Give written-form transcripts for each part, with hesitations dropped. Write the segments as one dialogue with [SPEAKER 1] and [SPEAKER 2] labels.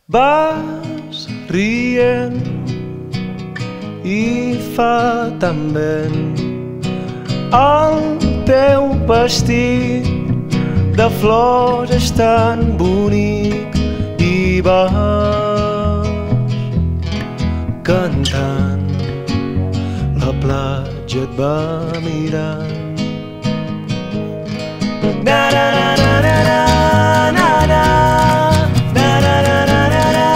[SPEAKER 1] Vas rient i fa tan vent el teu vestit de flors és tan bonic i vas cantant, la platja et va mirant. Na na na na na na na na na na na na na na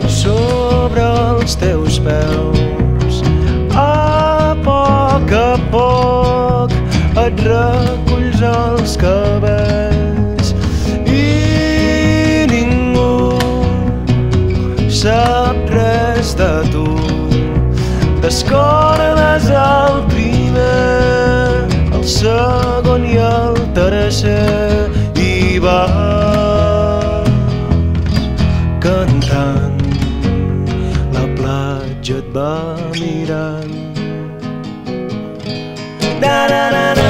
[SPEAKER 1] sobre els teus peus, a poc et reculls els cabells i ningú sap res de tu. Descordes el primer, el segon i el tercer i vas cantant, la platja et va mirant. Na na na na